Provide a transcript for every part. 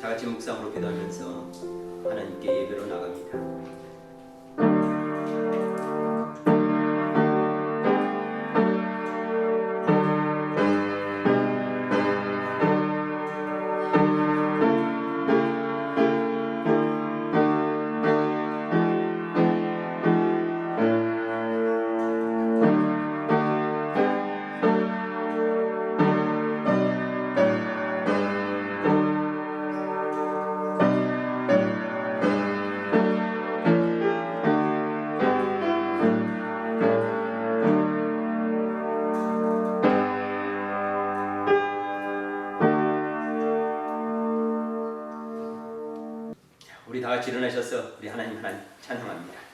다 같이 묵상으로 기도하면서 하나님께 예배로 나갑니다. 우리 다 같이 일어나셔서 우리 하나님 찬양합니다.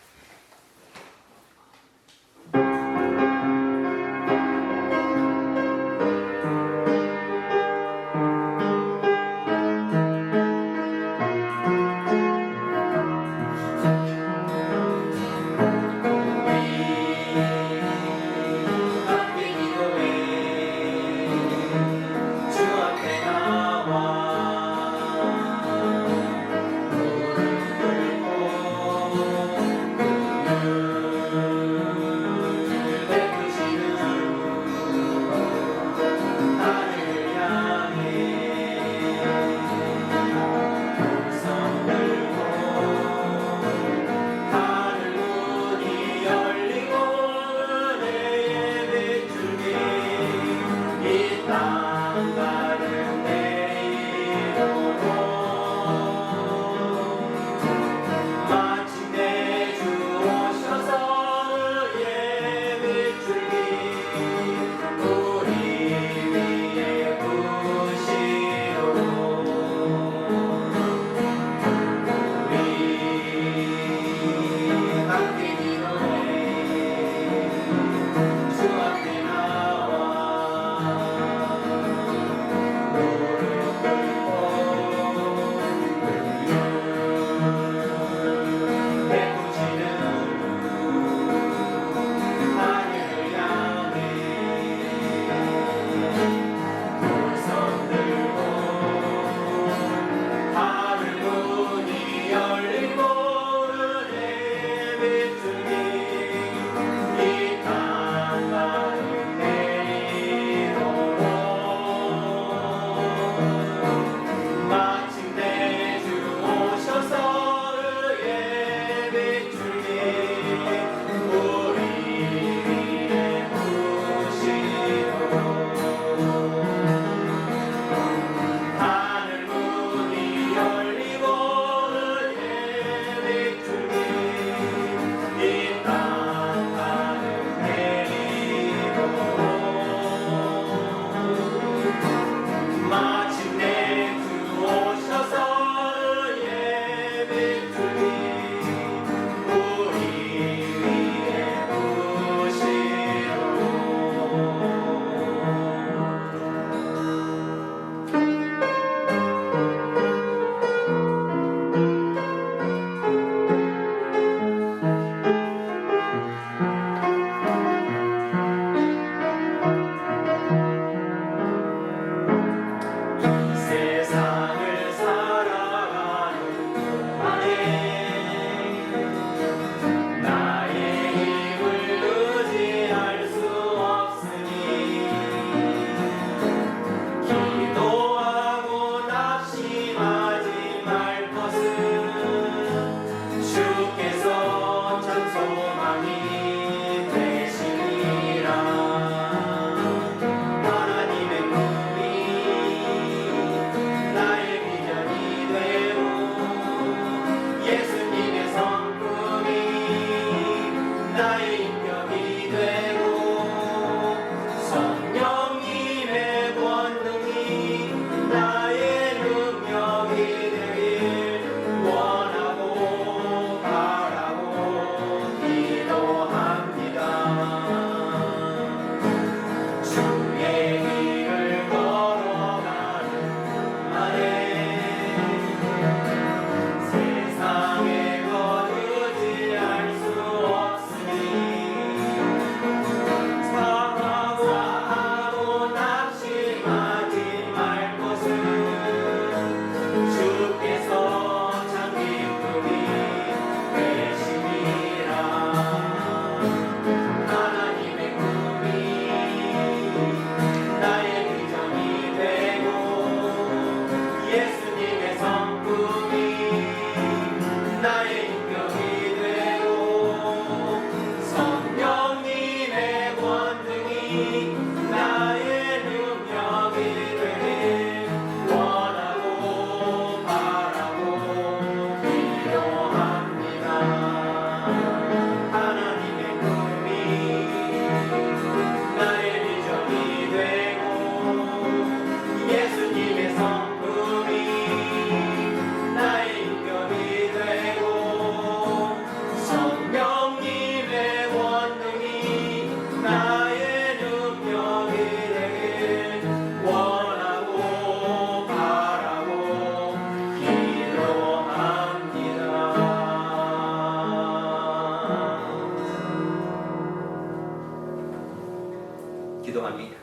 기도합니다.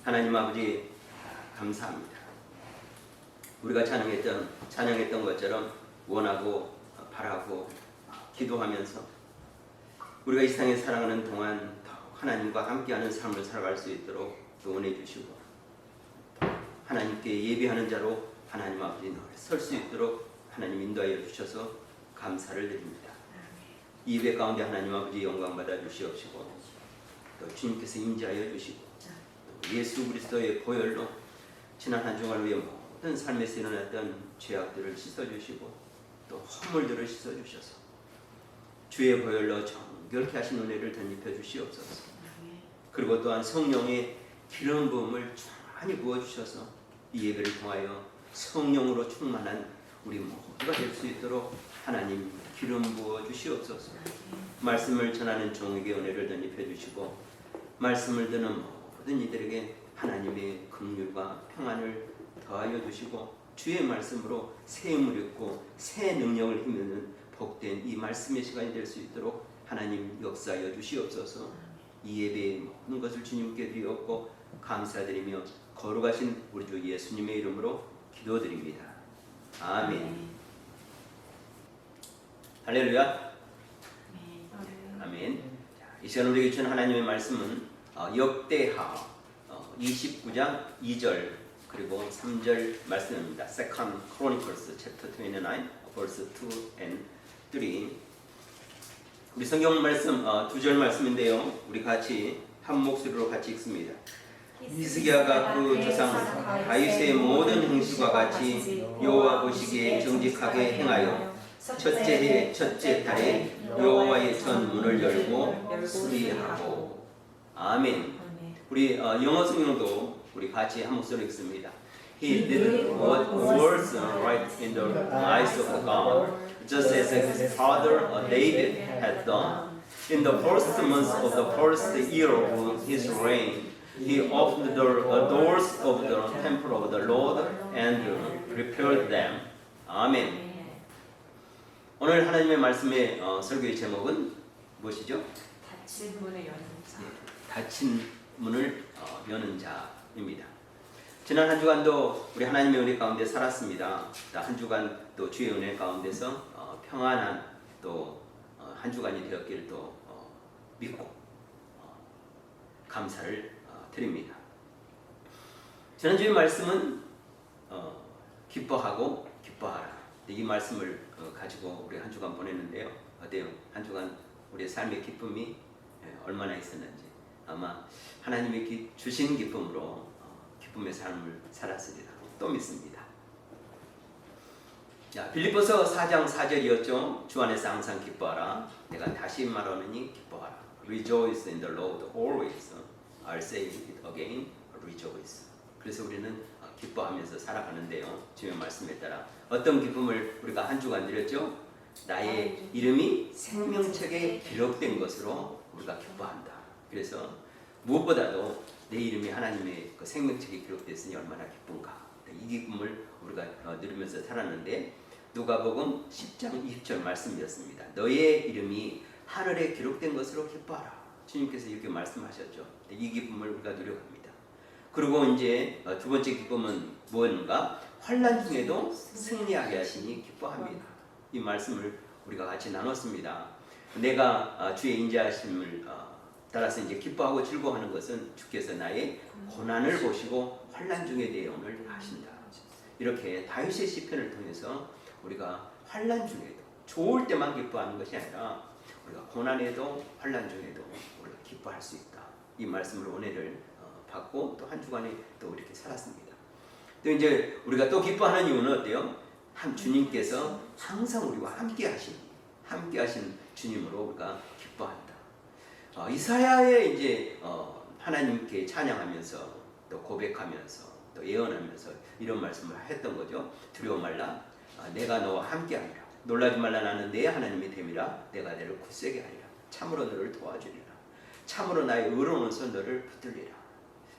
하나님 아버지 감사합니다. 우리가 찬양했던 것처럼 원하고 바라고 기도하면서 우리가 이 세상에 살아가는 동안 하나님과 함께하는 삶을 살아갈 수 있도록 응원해 주시고 하나님께 예배하는 자로 하나님 아버지 설 수 있도록 하나님 인도하여 주셔서 감사를 드립니다. 이 예배 가운데 하나님 아버지 영광 받아 주시옵시고 또 주님께서 임재하여 주시고 또 예수 그리스도의 보혈로 지난 한 주간 위에 모든 삶에서 일어났던 죄악들을 씻어주시고 또 허물들을 씻어주셔서 주의 보혈로 정결케 하신 은혜를 덧입혀 주시옵소서. 그리고 또한 성령의 기름 부음을 충만히 부어주셔서 이 예배를 통하여 성령으로 충만한 우리 모두가 될 수 있도록 하나님 기름 부어 주시옵소서. 말씀을 전하는 종에게 은혜를 덧입혀 주시고 말씀을 듣는 모든 이들에게 하나님의 긍휼과 평안을 더하여 주시고 주의 말씀으로 새 힘을 얻고 새 능력을 힘입는 복된 이 말씀의 시간이 될 수 있도록 하나님 역사하여 주시옵소서. 이 예배의 모든 것을 주님께 드리옵고 감사드리며 거룩하신 우리 주 예수님의 이름으로 기도드립니다. 아멘. 할렐루야. 아멘. 자, 이 시간 우리에게 주신 하나님의 말씀은 역대하 29장 2절 그리고 3절 말씀입니다. Second Chronicles chapter 29 verse 2 and 3. 우리 성경 말씀 두 절 말씀인데요. 우리 같이 한 목소리로 같이 읽습니다. 히스기야가 그 조상 다윗의 모든 행실과 같이 여호와 보시기에 정직하게 행하여 첫째 해 첫째 달에 여호와의 전 문을 열고 수리하고. 아멘. 우리 영어 성경도 우리 같이 한 목소리 읽습니다. He did what was right in the eyes of God, just as his father David had done. In the first month of the first year of his reign, he opened the doors of the temple of the Lord and repaired them. 아멘. 오늘 하나님의 말씀의 설교의 제목은 무엇이죠? 닫힌 문을 여는 자. 닫힌 문을 여는 자입니다. 지난 한 주간도 우리 하나님의 은혜 가운데 살았습니다. 한 주간 또 주의 은혜 가운데서 평안한 또 한 주간이 되었기를 또 믿고 감사를 드립니다. 지난주의 말씀은 기뻐하고 기뻐하라. 이 말씀을 가지고 우리 한 주간 보냈는데요. 어때요? 한 주간 우리의 삶의 기쁨이 얼마나 있었는지 아마 하나님이 주신 기쁨으로 기쁨의 삶을 살았으리라 또 믿습니다. 자, 빌립보서 4장 4절이었죠. 주 안에서 항상 기뻐하라. 내가 다시 말하노니 기뻐하라. Rejoice in the Lord always. I'll say it again. Rejoice. 그래서 우리는 기뻐하면서 살아가는데요. 주의 말씀에 따라 어떤 기쁨을 우리가 한 주간 드렸죠? 나의 이름이 생명책에 기록된 것으로 우리가 기뻐한다. 그래서 무엇보다도 내 이름이 하나님의 그 생명책에 기록됐으니 얼마나 기쁜가. 이 기쁨을 우리가 누리면서 살았는데 누가복음 10장 20절 말씀이었습니다. 너의 이름이 하늘에 기록된 것으로 기뻐하라. 주님께서 이렇게 말씀하셨죠. 이 기쁨을 우리가 누려갑니다. 그리고 이제 두 번째 기쁨은 무엇인가? 환난 중에도 승리하게 하시니 기뻐합니다. 이 말씀을 우리가 같이 나눴습니다. 내가 주의 인자하심을 따라서 이제 기뻐하고 즐거워하는 것은 주께서 나의 고난을 보시고 환난 중에 대응을 하신다. 이렇게 다윗의 시편을 통해서 우리가 환난 중에도 좋을 때만 기뻐하는 것이 아니라 우리가 고난에도 환난 중에도 우리가 기뻐할 수 있다. 이 말씀으로 은혜를 받고 또 한 주간에 또 이렇게 살았습니다. 또 이제 우리가 또 기뻐하는 이유는 어때요? 주님께서 항상 우리와 함께 하신 주님으로 우리가 기뻐한다. 이사야의 이제 하나님께 찬양하면서 또 고백하면서 또 예언하면서 이런 말씀을 했던 거죠. 두려워 말라. 내가 너와 함께하리라. 놀라지 말라. 나는 내 하나님이 됨이라. 내가 너를 굳세게 하리라. 참으로 너를 도와주리라. 참으로 나의 의로운 손 너를 붙들리라.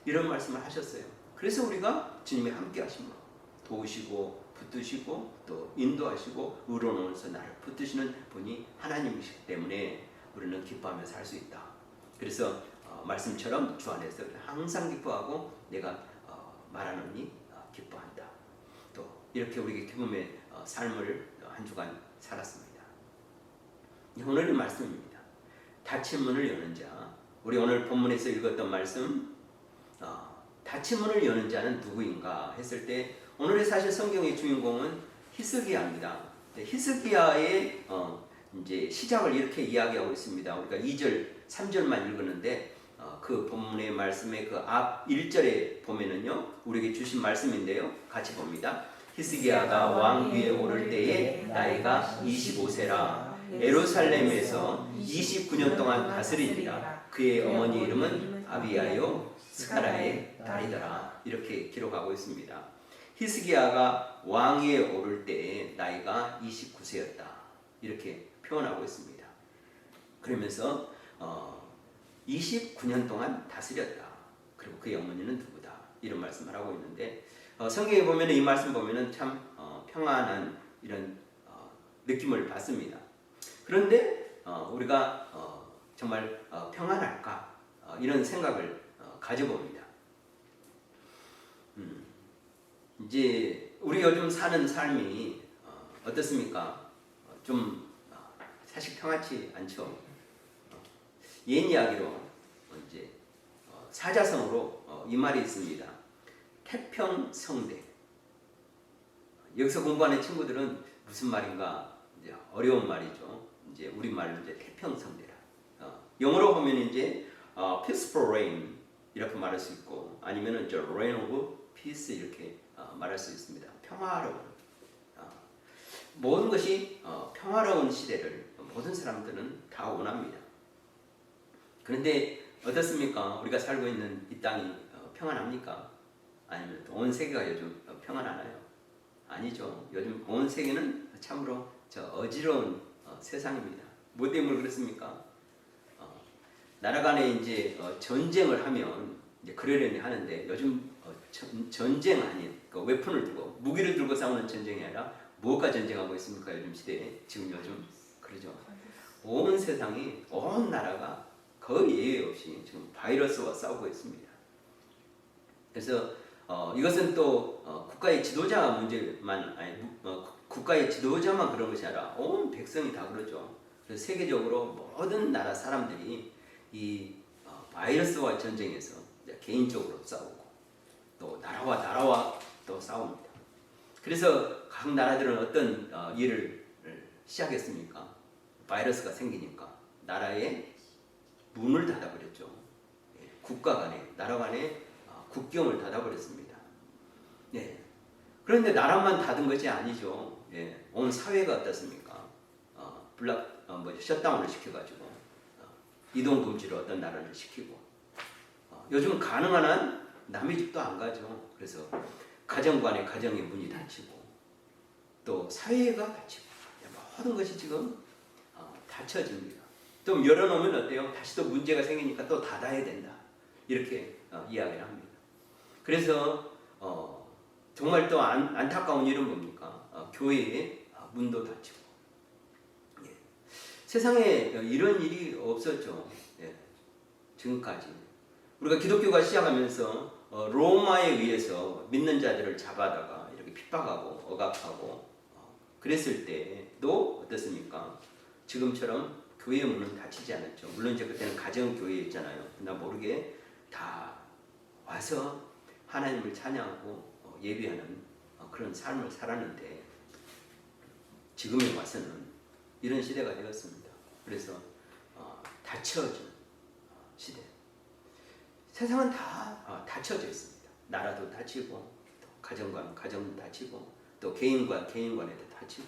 이런 말씀을 하셨어요. 그래서 우리가 주님이 함께하심으로 도우시고 붙드시고 또 인도하시고 의로운 손 나를 붙드시는 분이 하나님이시기 때문에 우리는 기뻐하며 살 수 있다. 그래서 말씀처럼 주 안에서 항상 기뻐하고 내가 말하노니 기뻐한다. 또 이렇게 우리가 기쁨의 삶을 한 주간 살았습니다. 오늘의 말씀입니다. 닫힌 문을 여는 자. 우리 오늘 본문에서 읽었던 말씀, 닫힌 문을 여는 자는 누구인가 했을 때 오늘의 사실 성경의 주인공은 히스기야입니다. 히스기야의 이제 시작을 이렇게 이야기하고 있습니다. 우리가 2절, 3절만 읽었는데 그 본문의 말씀의 그 앞 1절에 보면은요, 우리에게 주신 말씀인데요. 같이 봅니다. 히스기야가 왕 위에 오를 때에 나이가 25세라 예루살렘에서 29년 동안 다스리니라. 그의 어머니 이름은 아비야요 스가라의 딸이더라. 이렇게 기록하고 있습니다. 히스기야가 왕위에 오를 때에 나이가 29세였다. 이렇게 표현하고 있습니다. 그러면서 29년 동안 다스렸다. 그리고 그의 어머니는 누구다. 이런 말씀을 하고 있는데 성경에 보면 이 말씀 보면은 참 평안한 이런 느낌을 받습니다. 그런데 우리가 정말 평안할까 이런 생각을 가져봅니다. 이제 우리 요즘 사는 삶이 어떻습니까? 좀 사실 평안치 않죠. 옛 이야기로 이제 사자성어로 이 말이 있습니다. 태평성대. 여기서 공부하는 친구들은 무슨 말인가 이제 어려운 말이죠. 이제 우리 말로 이제 태평성대라. 영어로 보면 이제 peaceful reign 이렇게 말할 수 있고 아니면은 이제 reign of peace 이렇게 말할 수 있습니다. 평화로운 모든 것이 평화로운 시대를 모든 사람들은 다 원합니다. 그런데 어떻습니까? 우리가 살고 있는 이 땅이 평안합니까? 아니면 온 세계가 요즘 평안하나요? 아니죠. 요즘 온 세계는 참으로 어지러운 세상입니다. 뭐 때문에 그렇습니까? 나라 간에 이제 전쟁을 하면 이제 그러려니 하는데 요즘 전쟁 아닌 그 웨폰을 들고 무기를 들고 싸우는 전쟁이 아니라 무엇과 전쟁하고 있습니까? 요즘 시대에 지금 요즘 그러죠. 온 세상이 온 나라가 거의 예외 없이 지금 바이러스와 싸우고 있습니다. 그래서 이것은 또 국가의 지도자 문제만 아니 국가의 지도자만 그런 것이 아니라 온 백성이 다 그러죠. 그래서 세계적으로 모든 나라 사람들이 이 바이러스와 전쟁에서 개인적으로 싸우고 또 나라와 또 싸웁니다. 그래서 각 나라들은 어떤 일을 시작했습니까? 바이러스가 생기니까 나라에 문을 닫아버렸죠. 국가 간에 나라 간에 국경을 닫아버렸습니다. 네. 그런데 나라만 닫은 것이 아니죠. 온 사회가 어떻습니까? 셧다운을 시켜가지고 이동 금지를 어떤 나라를 시키고 요즘 가능한 한 남의 집도 안 가죠. 그래서 가정 간에 가정의 문이 닫히고 또 사회가 닫히고 모든 것이 지금 닫혀집니다. 또 열어놓으면 어때요? 다시 또 문제가 생기니까 또 닫아야 된다. 이렇게 이야기를 합니다. 그래서 정말 또 안타까운 일은 뭡니까? 교회의 문도 닫히고 세상에 이런 일이 없었죠. 지금까지 우리가 기독교가 시작하면서 로마에 의해서 믿는 자들을 잡아다가 이렇게 핍박하고 억압하고 그랬을 때도 어떻습니까? 지금처럼 교회의 문은 닫히지 않았죠. 물론 이제 그때는 가정교회였잖아요. 나 모르게 다 와서 하나님을 찬양하고 예배하는 그런 삶을 살았는데 지금에 와서는 이런 시대가 되었습니다. 그래서 닫혀진 시대. 세상은 다 닫혀져 있습니다. 나라도 닫히고 또 가정과 가정도 닫히고 또 개인과 개인 간에도 닫히고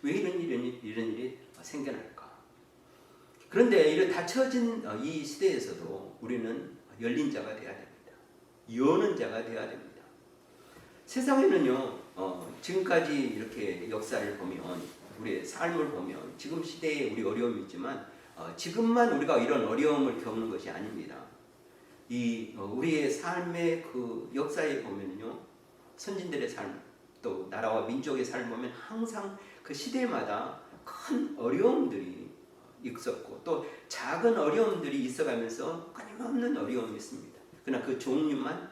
왜 이런 일이 생겨날까? 그런데 이런 닫혀진 이 시대에서도 우리는 열린 자가 되어야 됩니다. 여는 자가 되어야 됩니다. 세상에는요 지금까지 이렇게 역사를 보면 우리의 삶을 보면 지금 시대에 우리 어려움이 있지만 지금만 우리가 이런 어려움을 겪는 것이 아닙니다. 우리의 삶의 그 역사에 보면요 선진들의 삶 또 나라와 민족의 삶을 보면 항상 그 시대마다 큰 어려움들이 있었고 또 작은 어려움들이 있어가면서 끊임없는 어려움이 있습니다. 그러나 그 종류만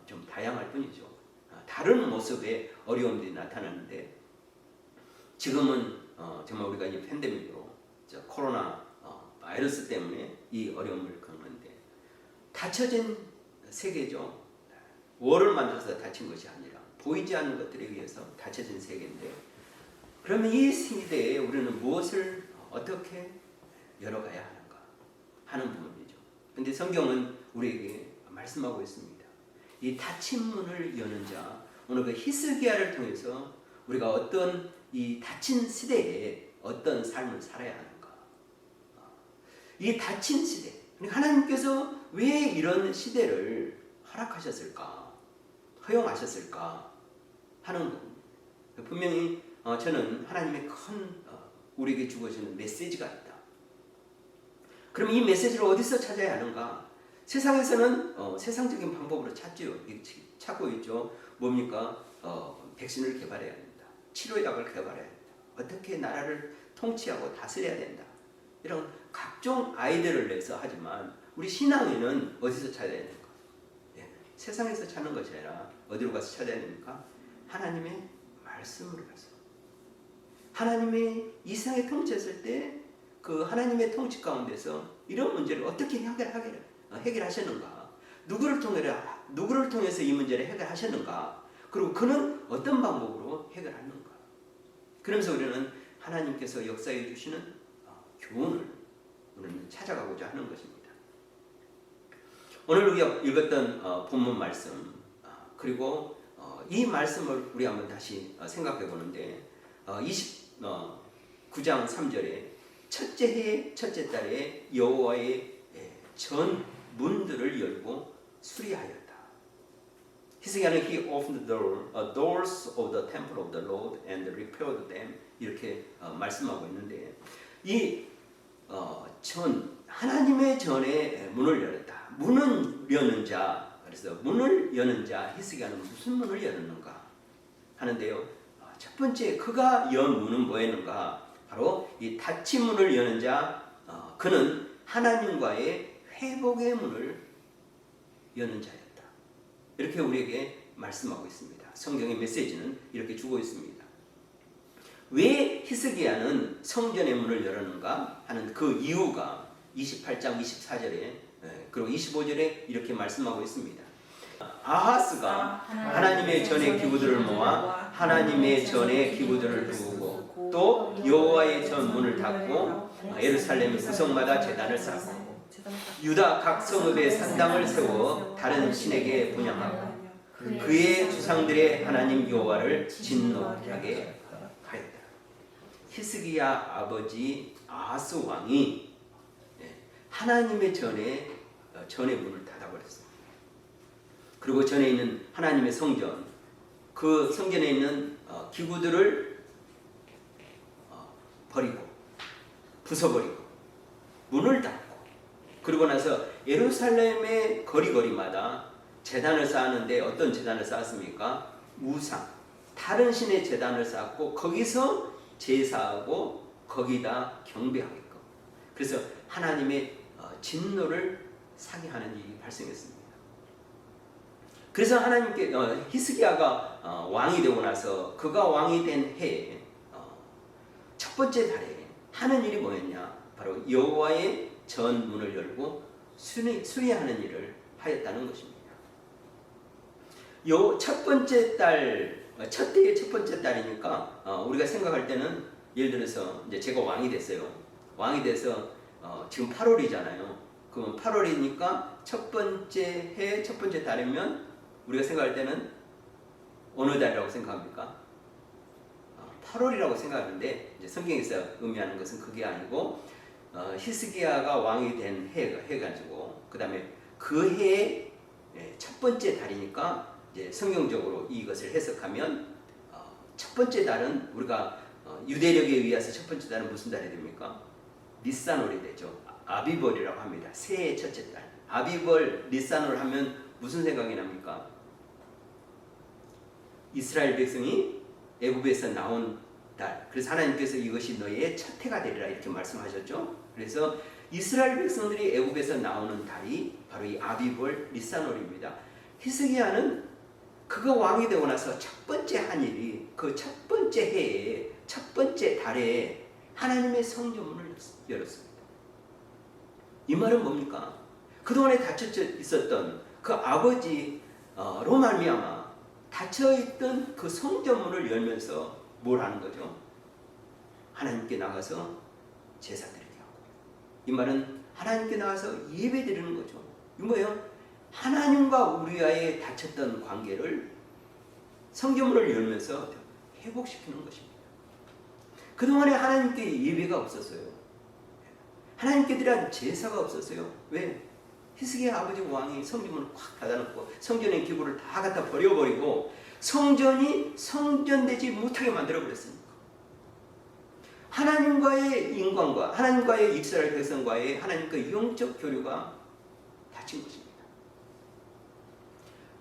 좀 다양할 뿐이죠. 다른 모습의 어려움들이 나타나는데 지금은 정말 우리가 이 팬데믹으로 코로나 바이러스 때문에 이 어려움을 겪는데 닫혀진 세계죠. 월을 만들어서 닫힌 것이 아니라 보이지 않는 것들에 의해서 닫혀진 세계인데 그러면 이 시대에 우리는 무엇을 어떻게 열어가야 하는가 하는 부분이죠. 그런데 성경은 우리에게 말씀하고 있습니다. 이 닫힌 문을 여는 자, 오늘 그 히스기야를 통해서 우리가 어떤 이 닫힌 시대에 어떤 삶을 살아야 하는가. 이 닫힌 시대, 하나님께서 왜 이런 시대를 허락하셨을까, 허용하셨을까 하는 겁니다. 분명히 저는 하나님의 큰 우리에게 주어지는 메시지가 있다. 그럼 이 메시지를 어디서 찾아야 하는가? 세상에서는 세상적인 방법으로 찾고 있죠. 뭡니까? 백신을 개발해야 된다. 치료약을 개발해야 된다. 어떻게 나라를 통치하고 다스려야 된다. 이런 각종 아이디어를 내서 하지만 우리 신앙인은 어디서 찾아야 되는가? 세상에서 찾는 것이 아니라 어디로 가서 찾아야 됩니까? 하나님의 말씀으로 가서. 하나님의 이 세상에 통치했을 때 그 하나님의 통치 가운데서 이런 문제를 어떻게 해결하셨는가? 누구를 통해서 이 문제를 해결하셨는가? 그리고 그는 어떤 방법으로 해결하는가? 그러면서 우리는 하나님께서 역사해 주시는 교훈을 우리는 찾아가고자 하는 것입니다. 오늘 우리가 읽었던 본문 말씀 그리고 이 말씀을 우리 한번 다시 생각해 보는데 29장 3절에 첫째 해 첫째 달에 여호와의 전 문들을 열고 수리하였다. 히스기야는 he opened the doors of the temple of the Lord and repaired them 이렇게 말씀하고 있는데 이 하나님의 전에 문을 열었다. 문을 여는 자, 그래서 문을 여는 자 히스기야는 무슨 문을 열었는가 하는데요. 첫 번째 그가 연 문은 뭐였는가? 바로 이 닫힌 문을 여는 자, 그는 하나님과의 회복의 문을 여는 자였다. 이렇게 우리에게 말씀하고 있습니다. 성경의 메시지는 이렇게 주고 있습니다. 왜 히스기야는 성전의 문을 열었는가 하는 그 이유가 28장 24절에 그리고 25절에 이렇게 말씀하고 있습니다. 아하스가 하나님의 전의 기구들을 모아 하나님의 전의 기구들을 두고 또 여호와의 전 문을 닫고 예루살렘 구성마다 제단을 쌓고 유다 각 성읍에 산당을 세워 다른 신에게 분향하고 그의 주상들의 하나님 여호와를 진노하게 하였다. 히스기야 아버지 아하스 왕이 하나님의 전의 문을 닫아버렸어요. 그리고 전에 있는 하나님의 성전, 그 성전에 있는 기구들을 버리고 부숴버리고 문을 닫고 그러고 나서 예루살렘의 거리마다 제단을 쌓았는데 어떤 제단을 쌓았습니까? 우상, 다른 신의 제단을 쌓았고 거기서 제사하고 거기다 경배하게끔. 그래서 하나님의 진노를 사게 하는 일이 발생했습니다. 그래서 하나님께 히스기야가 왕이 되고 나서 그가 왕이 된 해에 첫 번째 달에 하는 일이 뭐였냐? 바로 여호와의 전 문을 열고 수리하는 일을 하였다는 것입니다. 첫 번째 달, 첫 해의 첫 번째 달이니까 우리가 생각할 때는 예를 들어서 이제 제가 왕이 됐어요. 왕이 돼서 지금 8월이잖아요. 그러면 8월이니까 첫 번째 해 첫 번째 달이면 우리가 생각할 때는 어느 달이라고 생각합니까? 8월이라고 생각하는데 이제 성경에서 의미하는 것은 그게 아니고 히스기야가 왕이 된 해가지고 그 다음에 그 해의 첫 번째 달이니까 이제 성경적으로 이것을 해석하면 첫 번째 달은 우리가 유대력에 의해서 첫 번째 달은 무슨 달이 됩니까? 니산월이 되죠. 아비벌이라고 합니다. 새해의 첫째 달. 아비벌, 니산월 하면 무슨 생각이 납니까? 이스라엘 백성이 애굽에서 나온 달. 그래서 하나님께서 이것이 너희의 첫 해가 되리라 이렇게 말씀하셨죠. 그래서 이스라엘 백성들이 애굽에서 나오는 달이 바로 이 아비볼 니산월입니다. 히스기야는 그가 왕이 되고 나서 첫 번째 한 일이 그 첫 번째 해에 첫 번째 달에 하나님의 성전문을 열었습니다. 이 말은 뭡니까? 그동안에 닫혀 있었던 그 아버지로 말미암아 닫혀있던 그 성전문을 열면서 뭘 하는 거죠? 하나님께 나가서 제사 드리게 하고, 이 말은 하나님께 나가서 예배 드리는 거죠. 이 뭐예요? 하나님과 우리와의 닫혔던 관계를 성전문을 열면서 회복시키는 것입니다. 그동안에 하나님께 예배가 없었어요. 하나님께 드린 제사가 없었어요. 왜? 히스기야 아버지 왕이 성전문을 확 닫아놓고 성전의 기구를 다 갖다 버려버리고 성전이 성전되지 못하게 만들어버렸으니까. 하나님과의 인간과 하나님과의 이스라엘 백성과의 하나님과의 영적 교류가 닫힌 것입니다.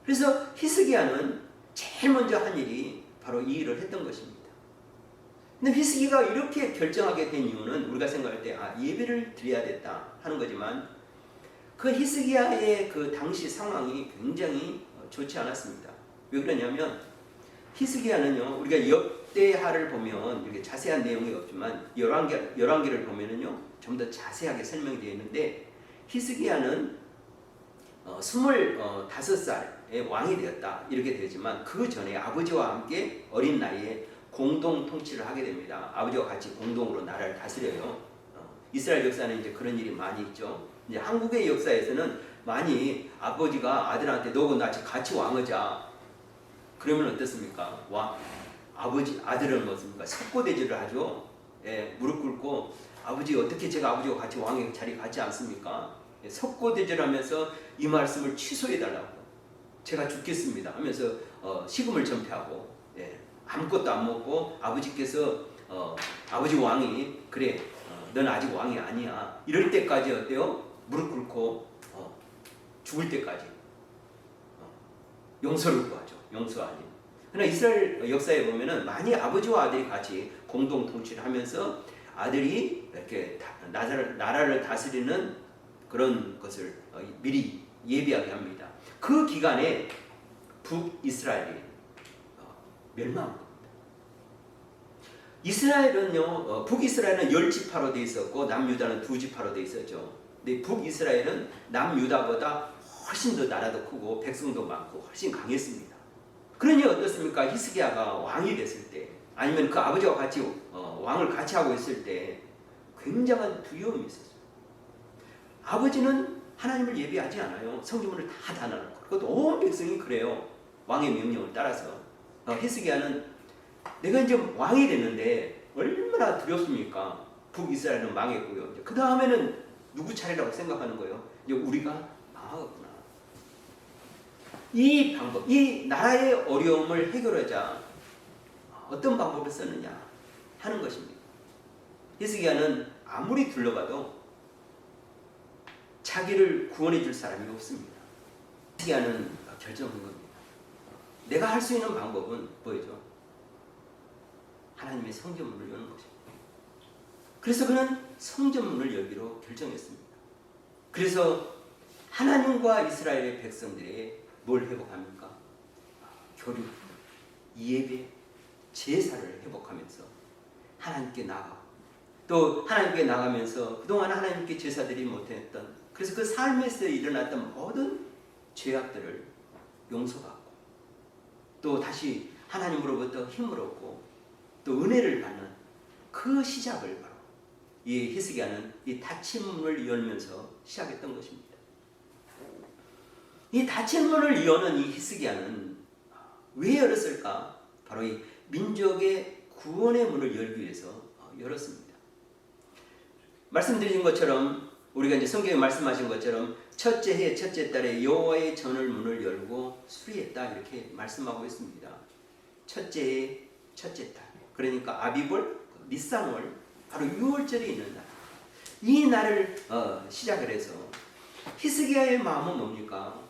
그래서 히스기야는 제일 먼저 한 일이 바로 이 일을 했던 것입니다. 근데 히스기야가 이렇게 결정하게 된 이유는 우리가 생각할 때 예배를 드려야겠다 하는 거지만 그 히스기야의 그 당시 상황이 굉장히 좋지 않았습니다. 왜 그러냐면 히스기야는요, 우리가 역대하를 보면 이렇게 자세한 내용이 없지만 열왕기를 보면은요 좀 더 자세하게 설명이 되어 있는데, 히스기야는 25살에 왕이 되었다 이렇게 되지만 그 전에 아버지와 함께 어린 나이에 공동 통치를 하게 됩니다. 아버지와 같이 공동으로 나라를 다스려요. 이스라엘 역사는 이제 그런 일이 많이 있죠. 이제 한국의 역사에서는 많이 아버지가 아들한테 너하고 나 같이 왕하자 그러면 어떻습니까? 아들은 뭐습니까? 석고대죄를 하죠. 예, 무릎 꿇고 아버지 어떻게 제가 아버지와 같이 왕의 자리 갖지 않습니까? 예, 석고대죄를 하면서 이 말씀을 취소해달라고, 제가 죽겠습니다 하면서 식음을 전폐하고, 예, 아무것도 안 먹고 아버지께서 아버지 왕이 그래 넌 아직 왕이 아니야 이럴 때까지 어때요? 무릎 꿇고 죽을 때까지 용서를 구하죠. 용서 아닌. 그러나 이스라엘 역사에 보면은 많이 아버지와 아들이 같이 공동 통치를 하면서 아들이 이렇게 나라를 다스리는 그런 것을 미리 예비하게 합니다. 그 기간에 북이스라엘이 멸망한 겁니다. 이스라엘은요, 북이스라엘은 10지파로 되어 있었고 남유다는 2지파로 되어 있었죠. 근데 북이스라엘은 남유다보다 훨씬 더 나라도 크고 백성도 많고 훨씬 강했습니다. 그러니 어떻습니까? 히스기야가 왕이 됐을 때, 아니면 그 아버지와 같이 왕을 같이 하고 있을 때 굉장한 두려움이 있었어요. 아버지는 하나님을 예배하지 않아요. 성전문을 다 닫아놓고. 그것도 온 백성이 그래요. 왕의 명령을 따라서. 히스기야는 내가 이제 왕이 됐는데 얼마나 두렵습니까? 북이스라엘은 망했고요. 그 다음에는 누구 차례라고 생각하는 거예요? 이제 우리가 망하구나. 이 방법, 이 나라의 어려움을 해결하자 어떤 방법을 썼느냐 하는 것입니다. 히스기야는 아무리 둘러봐도 자기를 구원해 줄 사람이 없습니다. 히스기야는 결정한 겁니다. 내가 할 수 있는 방법은 뭐죠? 하나님의 성전문을 여는 것입니다. 그래서 그는 성전문을 열기로 결정했습니다. 그래서 하나님과 이스라엘의 백성들이 뭘 회복합니까? 교류, 예배, 제사를 회복하면서 하나님께 나가고, 또 하나님께 나가면서 그동안 하나님께 제사드리지 못했던, 그래서 그 삶에서 일어났던 모든 죄악들을 용서받고 또 다시 하나님으로부터 힘을 얻고 또 은혜를 받는 그 시작을 바로 이 히스기야는 이 닫힌 문을 열면서 시작했던 것입니다. 이 닫힌 문을 여는 이 히스기야는 왜 열었을까? 바로 이 민족의 구원의 문을 열기 위해서 열었습니다. 말씀드린 것처럼, 우리가 이제 성경에 말씀하신 것처럼 첫째 해 첫째 달에 여호와의 전을 문을 열고 수리했다 이렇게 말씀하고 있습니다. 첫째 해 첫째 달, 그러니까 아비볼 니산월, 바로 6월절이 있는 날, 이 날을 시작을 해서 히스기야의 마음은 뭡니까?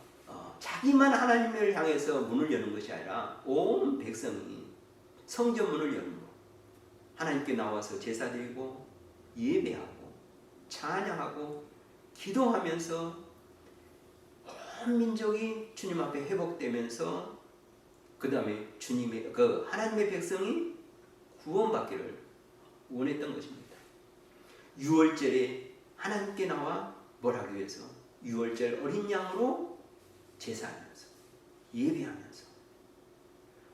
자기만 하나님을 향해서 문을 여는 것이 아니라 온 백성이 성전 문을 여는 것, 하나님께 나와서 제사 드리고 예배하고 찬양하고 기도하면서 온 민족이 주님 앞에 회복되면서 그 다음에 주님의 그 하나님의 백성이 구원받기를 원했던 것입니다. 6월절에 하나님께 나와 뭘 하기 위해서? 6월절 어린 양으로 제사하면서 예배하면서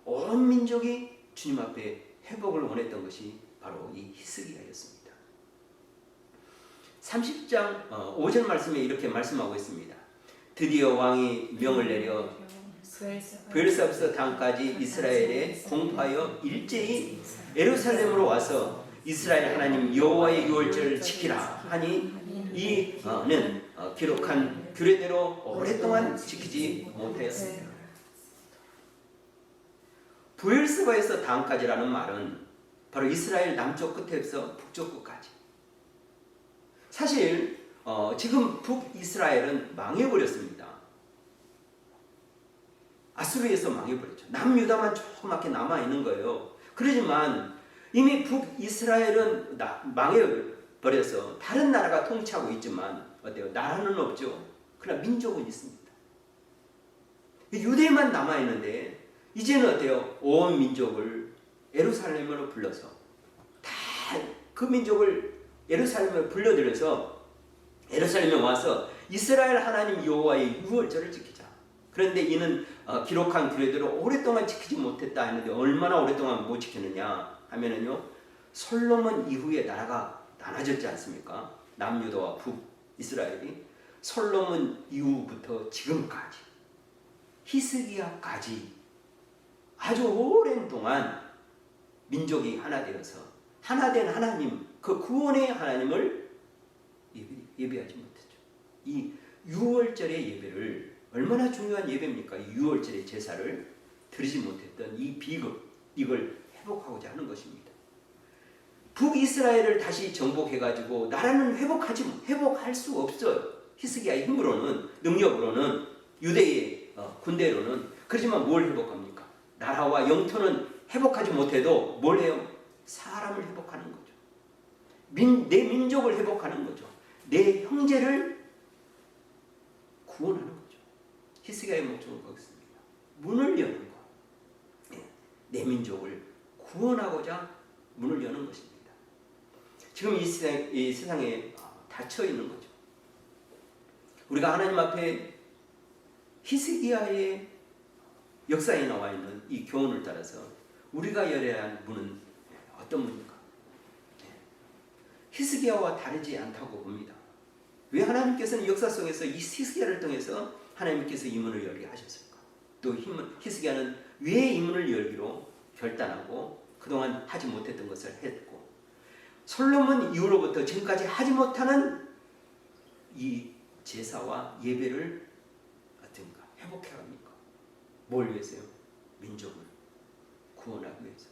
온 민족이 주님 앞에 회복을 원했던 것이 바로 이 히스기야였습니다. 30장 5절 말씀에 이렇게 말씀하고 있습니다. 드디어 왕이 명을 내려 브엘사부터 단까지 이스라엘에 공포하여 일제히 예루살렘으로 와서 이스라엘 하나님 여호와의 유월절을 지키라 하니 이는 기록한 규례대로 오랫동안 지키지 못하였습니다. 브엘사바에서 단까지라는 말은 바로 이스라엘 남쪽 끝에서 북쪽 끝까지. 사실 지금 북이스라엘은 망해버렸습니다. 아수르에서 망해버렸죠. 남유다만 조그맣게 남아있는 거예요. 그러지만 이미 북이스라엘은 망해버려서 다른 나라가 통치하고 있지만 어때요? 나라는 없죠. 그러나 민족은 있습니다. 유대만 남아있는데 이제는 어때요? 온 민족을 예루살렘으로 불러서 다 그 민족을 예루살렘으로 불러들여서 예루살렘에 와서 이스라엘 하나님 여호와의 유월절을 지키자. 그런데 이는 기록한 규례대로 오랫동안 지키지 못했다 했는데 얼마나 오랫동안 못 지켰느냐 하면은요, 솔로몬 이후에 나라가 나눠졌지 않습니까? 남유다와 북이스라엘이 솔로몬 이후부터 지금까지 히스기야까지 아주 오랜 동안 민족이 하나 되어서 하나된 하나님, 그 구원의 하나님을 예배하지 못했죠. 이 유월절의 예배를, 얼마나 중요한 예배입니까? 이 유월절의 제사를 드리지 못했던 이 비극, 이걸 회복하고자 하는 것입니다. 북이스라엘을 다시 정복해가지고 나라는 회복할 수 없어요. 히스기야의 힘으로는, 능력으로는, 유대의 군대로는. 그렇지만 뭘 회복합니까? 나라와 영토는 회복하지 못해도 뭘 해요? 사람을 회복하는 거죠. 내 민족을 회복하는 거죠. 내 형제를 구원하는 거죠. 히스기야의 목적은 거기 있습니다. 문을 여는 거. 내 민족을 구원하고자 문을 여는 것입니다. 지금 이 세상에 닫혀 있는 거죠. 우리가 하나님 앞에 히스기야의 역사에 나와 있는 이 교훈을 따라서 우리가 열어야 할 문은 어떤 문인가? 히스기야와 다르지 않다고 봅니다. 왜 하나님께서는 역사 속에서 이 히스기야를 통해서 하나님께서 이 문을 열게 하셨을까? 또 히스기야는 왜 이 문을 열기로 결단하고 그동안 하지 못했던 것을 했고, 솔로몬 이후로부터 지금까지 하지 못하는 이 제사와 예배를 어떤가 회복해 갑니까? 뭘 위해서요? 민족을 구원하기 위해서.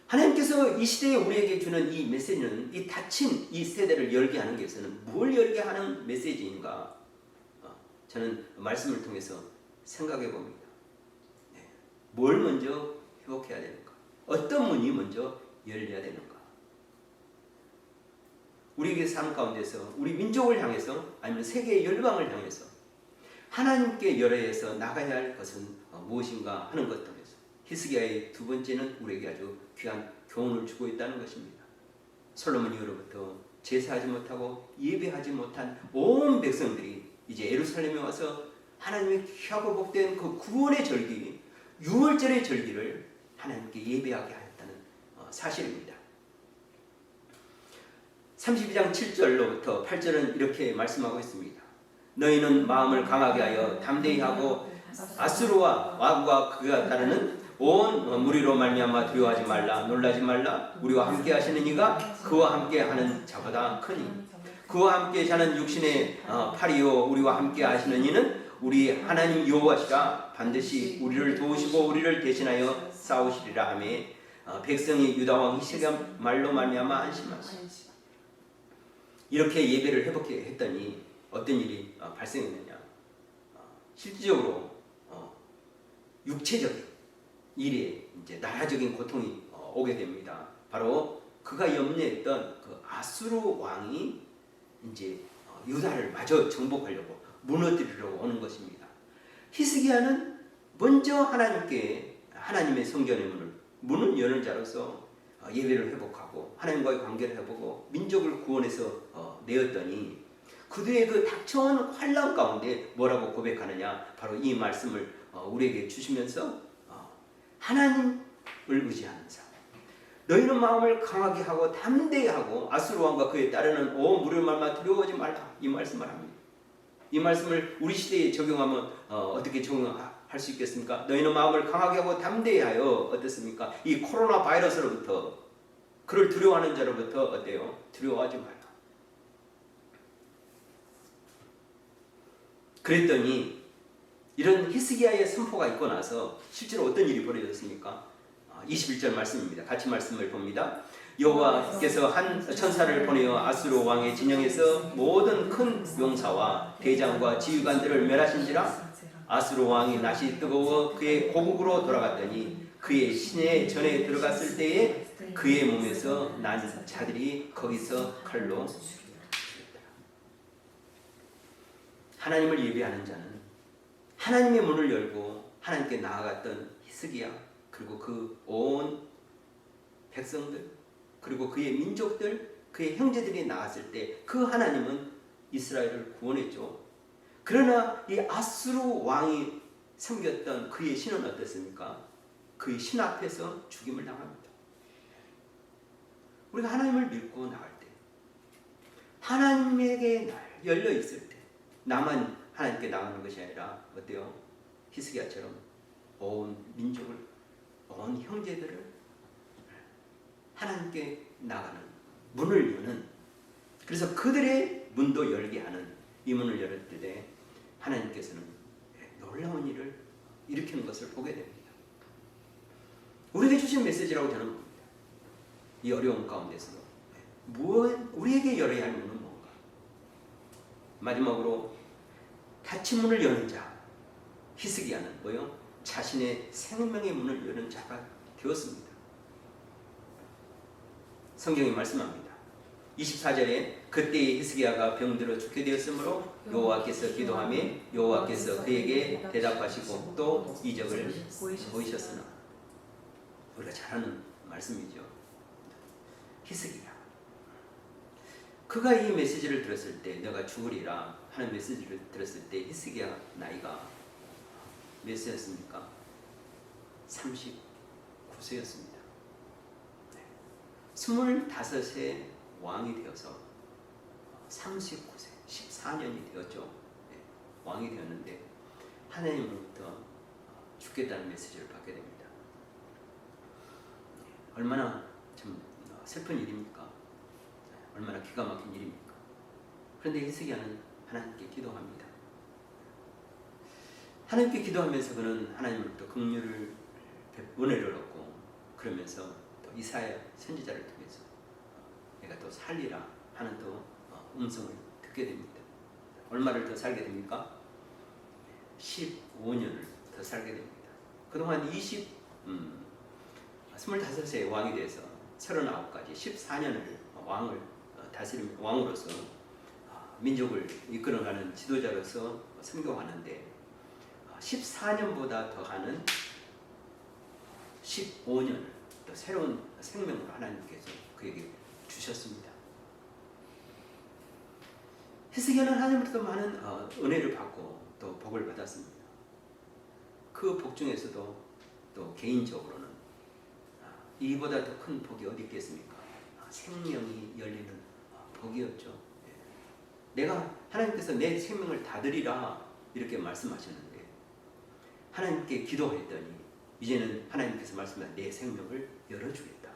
하나님께서 이 시대에 우리에게 주는 이 메시지는, 이 닫힌 이 세대를 열게 하는 것에는 뭘 열게 하는 메시지인가? 저는 말씀을 통해서 생각해 봅니다. 뭘 먼저 회복해야 되는가? 어떤 문이 먼저 열려야 되는가? 우리에게 삶 가운데서, 우리 민족을 향해서, 아니면 세계의 열방을 향해서 하나님께 열어야 해서 나가야 할 것은 무엇인가 하는 것 통해서 히스기야의 두 번째는 우리에게 아주 귀한 교훈을 주고 있다는 것입니다. 솔로몬 이후로부터 제사하지 못하고 예배하지 못한 온 백성들이 이제 예루살렘에 와서 하나님의 귀하고 복된 그 구원의 절기, 유월절의 절기를 하나님께 예배하게 하였다는 사실입니다. 32장 7절로부터 8절은 이렇게 말씀하고 있습니다. 너희는 마음을 강하게 하여 담대히 하고 아수르와 와구가 그가 따르는 온 무리로 말미암아 두려워하지 말라, 놀라지 말라. 우리와 함께 하시는 이가 그와 함께 하는 자보다 크니, 그와 함께 자는 육신의 팔이요 우리와 함께 하시는 이는 우리 하나님 여호와시라. 반드시 우리를 도우시고 우리를 대신하여 싸우시리라 하며 백성이 유다 왕 히스기야 말로 말미암아 안심하시. 이렇게 예배를 회복해 했더니 어떤 일이 발생했느냐? 실질적으로 육체적인 일에 이제 나라적인 고통이 오게 됩니다. 바로 그가 염려했던 그 아수르 왕이 이제 유다를 마저 정복하려고 무너뜨리려고 오는 것입니다. 히스기야는 먼저 하나님의 성전의 문을 여는 자로서 예배를 회복하고 하나님과의 관계를 회복하고 민족을 구원해서 내었더니 그 뒤에 그 닥쳐온 환난 가운데 뭐라고 고백하느냐, 바로 이 말씀을 우리에게 주시면서 하나님을 의지하는 자, 너희는 마음을 강하게 하고 담대히 하고 아수르 왕과 그에 따르는 온 무리를 말마 두려워하지 말라, 이 말씀을 합니다. 이 말씀을 우리 시대에 적용하면 어떻게 적용할 수 있겠습니까? 너희는 마음을 강하게 하고 담대히 하여 어떻습니까? 이 코로나 바이러스로부터, 그를 두려워하는 자로부터 어때요? 두려워하지 말라. 그랬더니 이런 히스기야의 선포가 있고 나서 실제로 어떤 일이 벌어졌습니까? 21절 말씀입니다. 같이 말씀을 봅니다. 여호와께서 한 천사를 보내어 아수르 왕의 진영에서 모든 큰 용사와 대장과 지휘관들을 멸하신지라. 아수르 왕이 낯이 뜨거워 그의 고국으로 돌아갔더니 그의 시내 전에 들어갔을 때에 그의 몸에서 난 자들이 거기서 칼로 죽였더라. 하나님을 예배하는 자는 하나님의 문을 열고 하나님께 나아갔던 히스기야, 그리고 그 온 백성들, 그리고 그의 민족들, 그의 형제들이 나왔을 때 그 하나님은 이스라엘을 구원했죠. 그러나 이 아수르 왕이 섬겼던 그의 신은 어떻습니까? 그의 신 앞에서 죽임을 당합니다. 우리가 하나님을 믿고 나갈 때, 하나님에게 열려 있을 때, 나만 하나님께 나가는 것이 아니라 어때요? 히스기야처럼 온 민족을, 온 형제들을 하나님께 나가는 문을 여는, 그래서 그들의 문도 열게 하는 이 문을 열을 때 하나님께서는 놀라운 일을 일으키는 것을 보게 됩니다. 우리에게 주신 메시지라고 저는 봅니다. 이 어려운 가운데서도 우리에게 열어야 할 문은 뭔가? 마지막으로 닫힌 문을 여는 자, 히스기야는 뭐요? 자신의 생명의 문을 여는 자가 되었습니다. 성경이 말씀합니다. 24절에 그때의 히스기야가 병들어 죽게 되었으므로 여호와께서 기도하며 여호와께서 그에게 대답하시고 또 이적을 보이셨으나, 우리가 잘 아는 말씀이죠. 히스기야, 그가 이 메시지를 들었을 때, 내가 죽으리라 하는 메시지를 들었을 때 히스기야 나이가 몇 세였습니까? 39세였습니다. 25세 왕이 되어서 39세, 14년이 되었죠. 왕이 되었는데 하나님으로부터 죽겠다는 메시지를 받게 됩니다. 얼마나 참 슬픈 일입니까? 얼마나 기가 막힌 일입니까? 그런데 히스기야는 하나님께 기도합니다. 하나님께 기도하면서 그는 하나님으로부터 긍휼을, 은혜를 얻고, 그러면서 또 이사야 선지자를 통해서 내가 또 살리라 하는 또 음성을 듣게 됩니다. 얼마를 더 살게 됩니까? 15년을 더 살게 됩니다. 그동안 25세 왕이 돼서 39까지 14년을 왕을 다스리는 왕으로서 민족을 이끌어가는 지도자로서 섬겨왔는데 14년보다 더하는 15년을 또 새로운 생명을 하나님께서 그에게 주셨습니다. 히스기야는 하나님으로부터 많은 은혜를 받고 또 복을 받았습니다. 그 복 중에서도 또 개인적으로는 이보다 더 큰 복이 어디 있겠습니까? 생명이 열리는 복이었죠. 내가 하나님께서 내 생명을 다 드리라 이렇게 말씀하셨는데 하나님께 기도했더니 이제는 하나님께서 말씀하신 내 생명을 열어주겠다.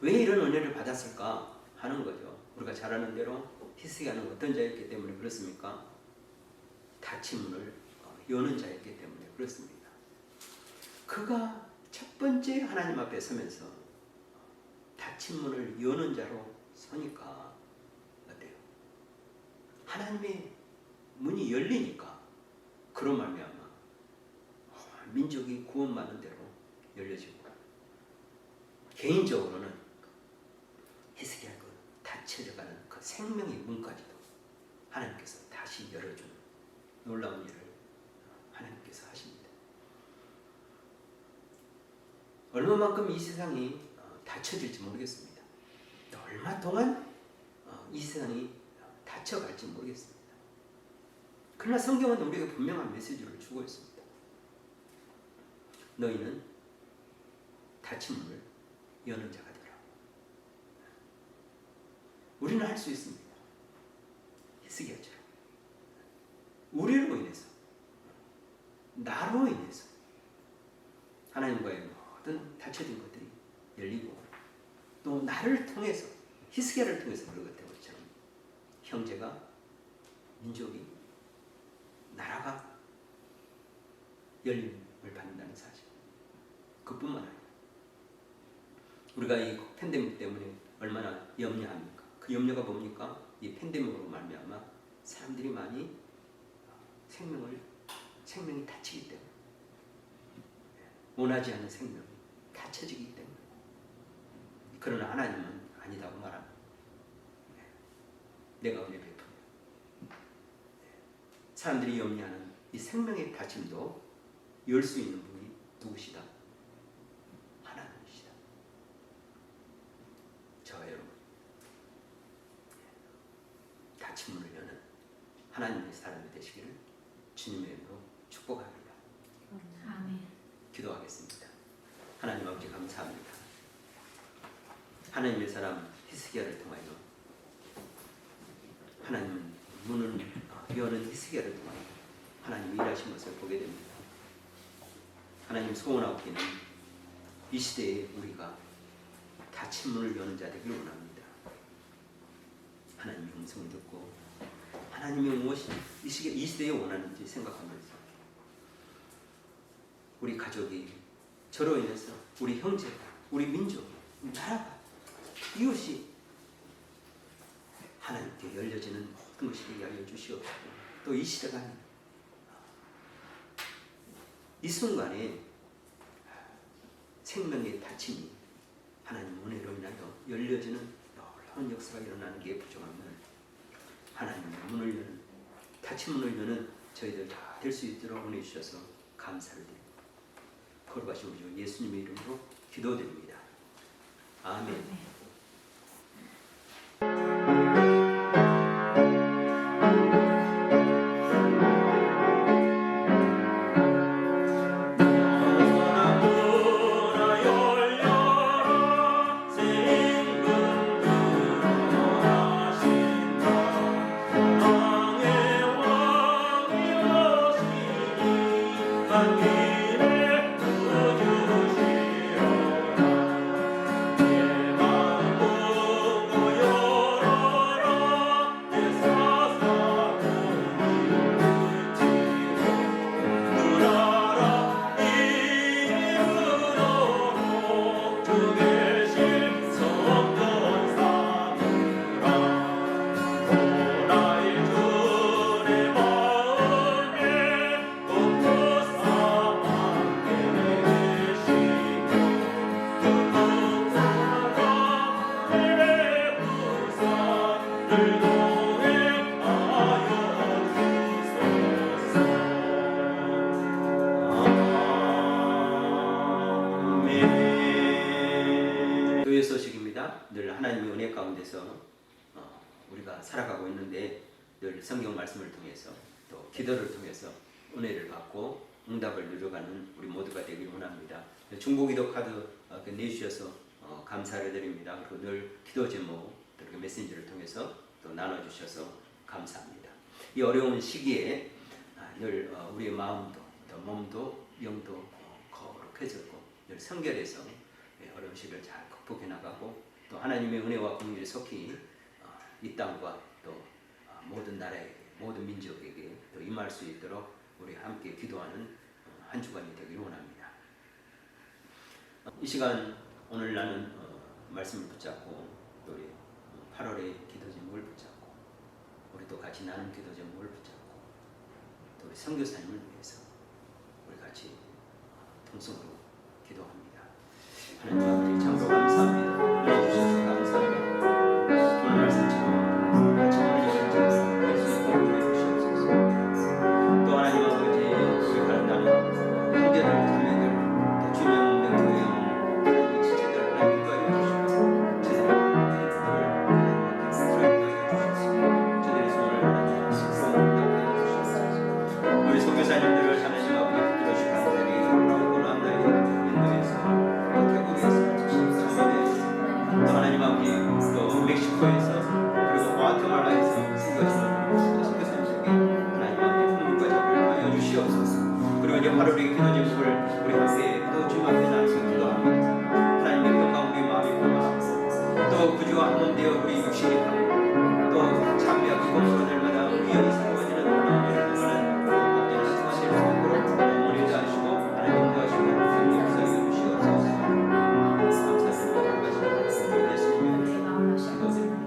왜 이런 은혜를 받았을까 하는 거죠. 우리가 잘 아는 대로 히스기야는 어떤 자였기 때문에 그렇습니까? 닫힌 문을 여는 자였기 때문에 그렇습니다. 그가 첫 번째 하나님 앞에 서면서 닫힌 문을 여는 자로 서니까 어때요? 하나님의 문이 열리니까 그런 말미암아 민족이 구원받는 대로 열려지고 개인적으로는 히스기야 그 닫혀져가는 그 생명의 문까지도 하나님께서 다시 열어주는 놀라운 일을 하나님께서 하십니다. 얼마만큼 이 세상이 닫혀질지 모르겠습니다. 또 얼마 동안 이 세상이 닫혀갈지 모르겠습니다. 그러나 성경은 우리에게 분명한 메시지를 주고 있습니다. 너희는 닫힌 문을 여는 자가 되라. 우리는 할 수 있습니다. 히스기야처럼 우리로 인해서, 나로 인해서 하나님과의 모든 닫혀진 것들이 열리고, 또 나를 통해서, 히스기야를 통해서 그렇던 것처럼 형제가, 민족이, 나라가 열림을 받는다는 사실. 그뿐만 아니라 우리가 이 팬데믹 때문에 얼마나 염려합니까? 그 염려가 뭡니까? 이 팬데믹으로 말미암아 사람들이 많이 생명이 닫히기 때문에, 원하지 않는 생명이 닫혀지기 때문에. 그러나 하나님은 아니다고 말합니다. 내가 은혜 베푸며 사람들이 염려하는 이 생명의 닫힘도 열 수 있는 분이 누구시다? 하나님이시다. 저와 여러분, 닫힌 문을 여는 하나님의 사람이 되시기를 주님의 이름으로 축복합니다. 아멘. 기도하겠습니다. 하나님 아버지 감사합니다. 하나님의 사람 히스기야를 통하여 하나님은 문을 여는 히스기야를 통하여 하나님 일하신 것을 보게 됩니다. 하나님 소원하옵기는 이 시대에 우리가 닫힌 문을 여는 자 되길 원합니다. 하나님의 음성을 듣고 하나님이 무엇이 이 시대에 원하는지 생각하면서 우리 가족이, 저로 인해서 우리 형제가, 우리 민족이, 나라가, 이웃이 하나님께 열려지는 모든 것이 되게 하여 주시옵소서. 또 이 시대가, 이 순간에 생명의 닫힘이 하나님 은혜로 인하여 열려지는 놀라운 역사가 일어나는 게 부정하면 하나님의 문을 여는, 닫힌 문을 여는 저희들 다 될 수 있도록 은혜 주셔서 감사를 드립니다. 거룩하신 우리 주 예수님의 이름으로 기도드립니다. 아멘. 교회 소식입니다. 늘 하나님의 은혜 가운데서 우리가 살아가고 있는데 늘 성경 말씀을 통해서 또 기도를 통해서 은혜를 받고 응답을 누려가는 우리 모두가 되길 원합니다. 중보기도 카드 내주셔서 감사를 드립니다. 그리고 늘 기도 제목 그리고 메신저를 통해서 또 나눠주셔서 감사합니다. 이 어려운 시기에 늘 우리의 마음도 또 몸도 영도 거룩해졌고 늘 성결해서 어려운 시기를 잘 극복해 나가고 또 하나님의 은혜와 공의를 속히 이 땅과 또 모든 나라에게 모든 민족에게 또 임할 수 있도록 우리 함께 기도하는 한 주간이 되기를 원합니다. 이 시간 오늘 나는 말씀을 붙잡고 또 우리 8월의 기도 제목을 붙잡고 우리 또 같이 나눈 기도 제목을 붙잡고 또 우리 선교사님을 위해서 우리 같이 통성으로 기도합니다. 하나님 아버지 참으로 감사합니다. 은혜 주셔서 감사합니다. 오늘 말씀처럼 같이 올리신 자들 예수의 이름으로 주시옵소서. 또 하나님 아버지 우리 가난한 형제들 자매들 또 주명 명령 하나님의 지체들 하나님 인도하여 주시고 제대로 하나님을 수락하여 주시옵소서. 저들의 손을 하나님 숙성하여 주시옵소서. 우리 선교사님들을 하나님 아버지 붙들어 주신 분들이 고난날이 인도에서 또 태국에서 사모에서 또 하나님 아버지 또 멕시코에서 그리고 과테말라에서 선교사님들에게 하나님 아버지 풍물과 잡을 하여 주시옵소서. 그리고 이제 바로 우리 기도 제목을 우리 함께 또 주님 앞에 나눠서 기도합니다. 하나님의 평강 우리 마음이 평안하고 또 그주와 한몸되어 우리 육신이 강하고 또 참여하고 공부로 날마다 위험이 세워지는 놀라운 일을 복되는 사실 속으로 어머니도 하시고 하나님 인도하시고 하나님 역사해 주시옵소서. 감사드립니다. 우리 예수님의 기도드립니다.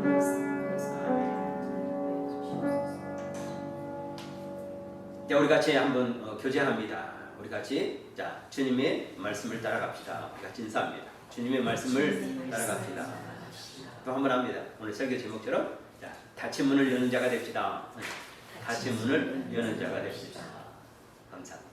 자, 우리 같이 한번 교제합니다. 우리 같이 자 주님의 말씀을 따라갑시다. 우리 같이 인사합니다. 주님의 말씀을 따라갑시다. 또 한 번 합니다. 오늘 설교 제목처럼 자 닫힌 문을 여는 자가 됩시다. 닫힌 문을 여는 자가 됩시다. 감사합니다.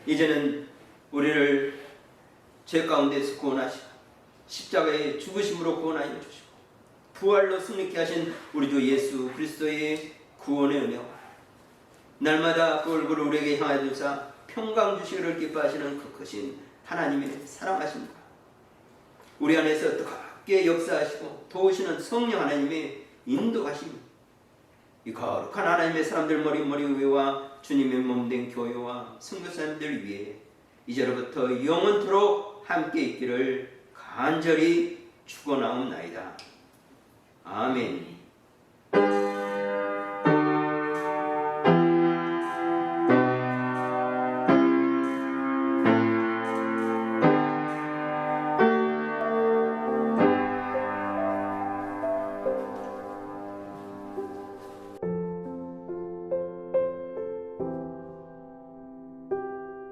이제는 우리를 죄 가운데서 구원하시고 십자가의 죽으심으로 구원하여 주시고 부활로 승리케 하신 우리 주 예수 그리스도의 구원의 은혜와 날마다 그 얼굴을 우리에게 향하여 주사 평강 주시기를 기뻐하시는 그 크신 하나님의 사랑하심과 우리 안에서 뜨겁게 역사하시고 도우시는 성령 하나님의 인도하심, 이 거룩한 하나님의 사람들 머리 위와 주님의 몸된 교회와 선교사님들 위에 이제로부터 영원토록 함께 있기를 간절히 축원하옵나이다. 아멘.